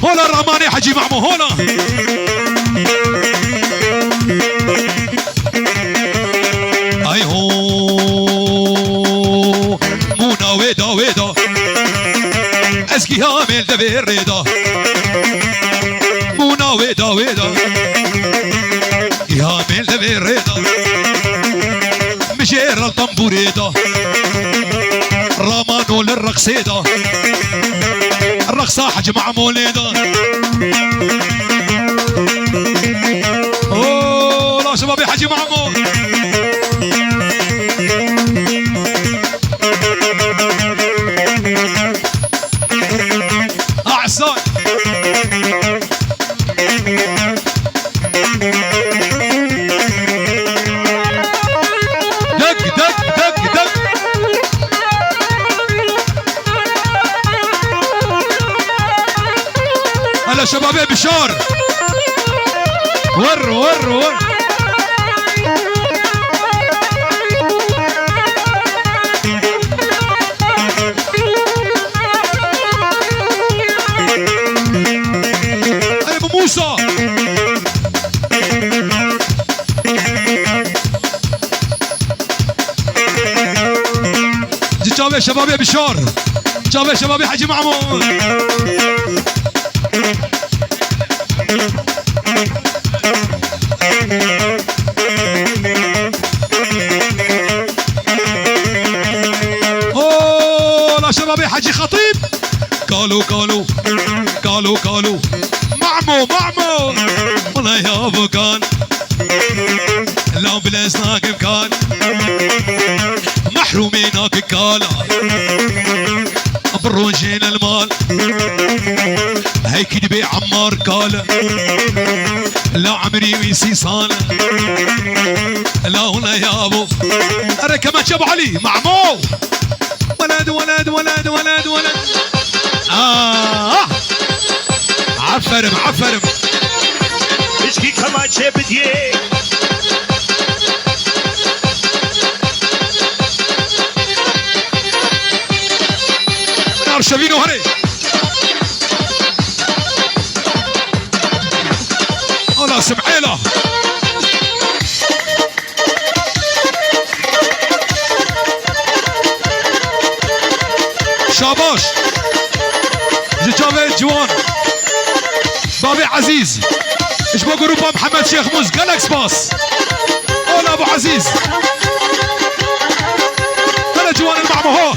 هولا الرحماني حجي معمو هولا. اي هو مونا ويدا ويدا اسكي هامل دبير ريدا مونا ويدا ويدا هامل دبير ريدا مشير الطنبوريدا رامانو للرقصيدا الرقصة حج مع موليدا. اوه لا شبابي حجي معمو. احسن دق دق دق دق هلا شبابي بشار ور ور ور انا ابو موسى جابي شبابي بشار جابي شبابي حجي معمو. اوه لا شبابي حجي خطيب قالوا قالوا قالوا قالوا معمو معمو والله يا ابو كان لو بلا سناك كان محرومينك كالا بروجين المال هيك دبي عمار كالا لا عمري ويسي صاله لا هنا يا ابو انا كمان ابو علي معمو ولد ولد ولد ولد ولد عفرم عفرم اشكي كمان شبديه نار شبينو هري انا سمعيله شاباش جابي جوان بابي عزيز ايش بقى جروبا محمد شيخ موز جالكس باس اولا ابو عزيز هلا جوان المعمو هو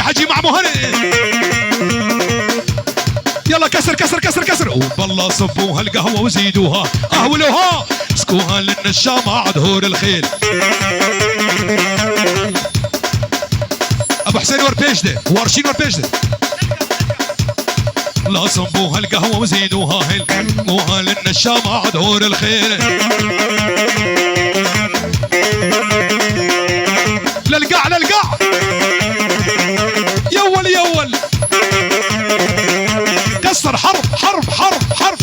حجي مع مهند يلا كسر كسر كسر كسر والله صبوها القهوه وزيدوها اهولوها اسكوها للنشامه عدهور الخيل. ابو حسين وربيجده وارشين وربيجده لا صبوها القهوه وزيدوها اسكوها للنشامه عدهور الخيل. للقاع للقاع يول يول كسر حرب حرب حرب حرب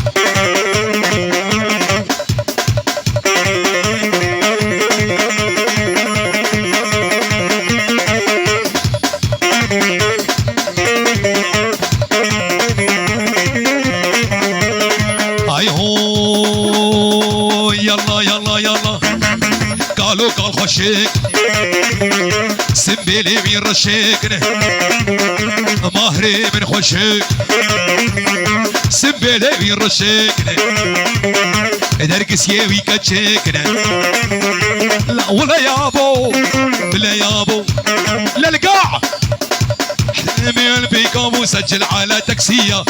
اي هو يلا يلا يلا قالوا قال خشيك سنبيلي من رشيك ماهري من خشيك سنبيلي من رشيك درقس يوي كتشيك لا ولا يابو بلا يابو للقاع حلمي البيكم وسجل على تاكسيه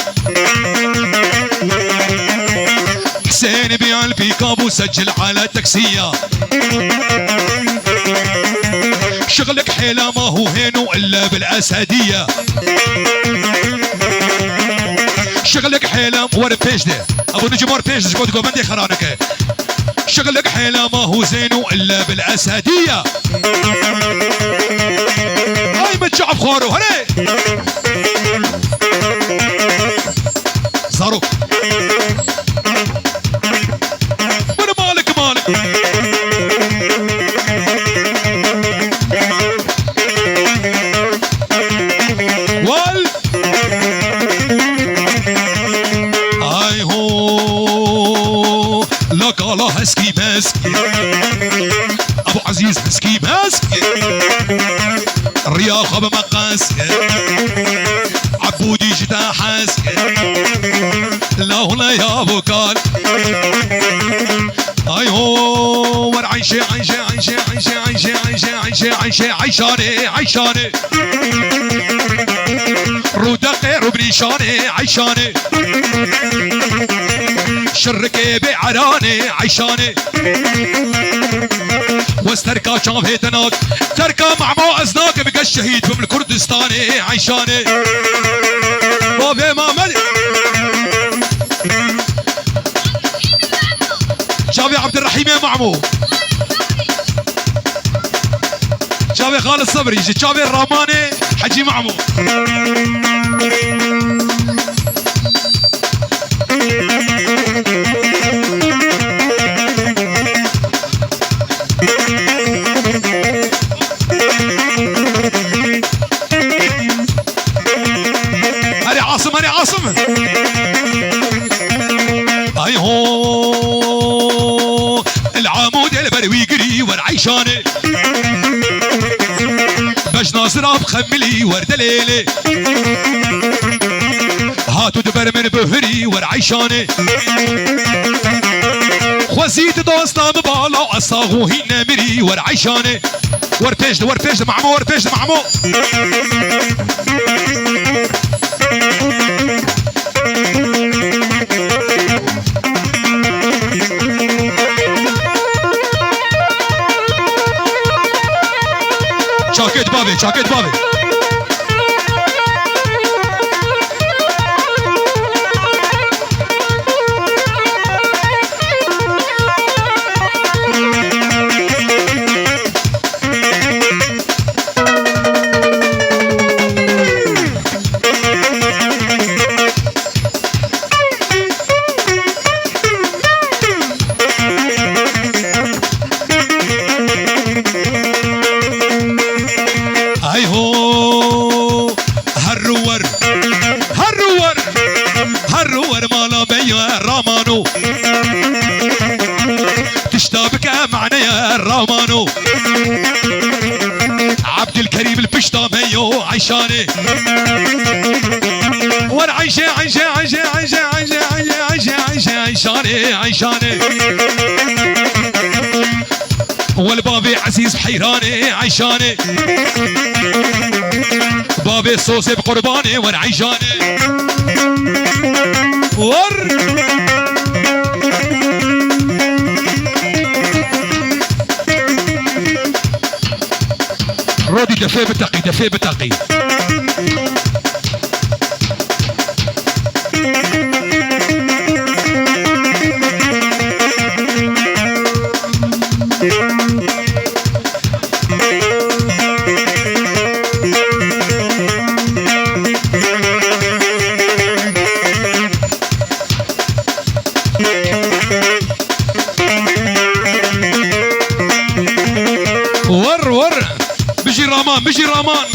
حسين بيع البيكاب وسجل على تاكسيه شغلك حيلة ما هو هينو الا بالاسديه شغلك حيلة ور بيجده ابو نجم ور بيجده شكوت قوبندي خرانك شغلك حيلة ما هو زينو الا بالاسديه هاي الشعب خوارو هلي زارو وانا مالك وال اي هو لك الله هسكي ماسك ابو عزيز هسكي ماسك الرياضة بمقاس عبودي جدا حاسك لا هنا يا ابو كان اي هو ور عيشة عيشاني رودقي ربنيشاني عيشاني شركي بعراني عيشاني واستركا شافي تناك تركا مع مو ازناك بقى الشهيد في الكردستاني عيشاني بابي مامل شافي عبد الرحيم يا معمو شافي خالد صبري شافي الراماني حجي معمو هاني عاصم اي هو العمود البروي قري والعيشاني باش ناصر بخملي ورد ليلي هاتو دبر من بهري والعيشاني خوزيت دوستا مبالا اصاغو هنا مري والعيشاني وربيش معمو وربيش معمو شاكيت بابي هرور مالا بيا رامانو تشتابك معنا يا رامانو عبد الكريم البشتا ميو عيشاني ور عيشاني والبابي عزيز حيراني عيشاني بابي صوصي بقرباني ور عيشاني ور رودي دفي بتقي ور بيجي رامان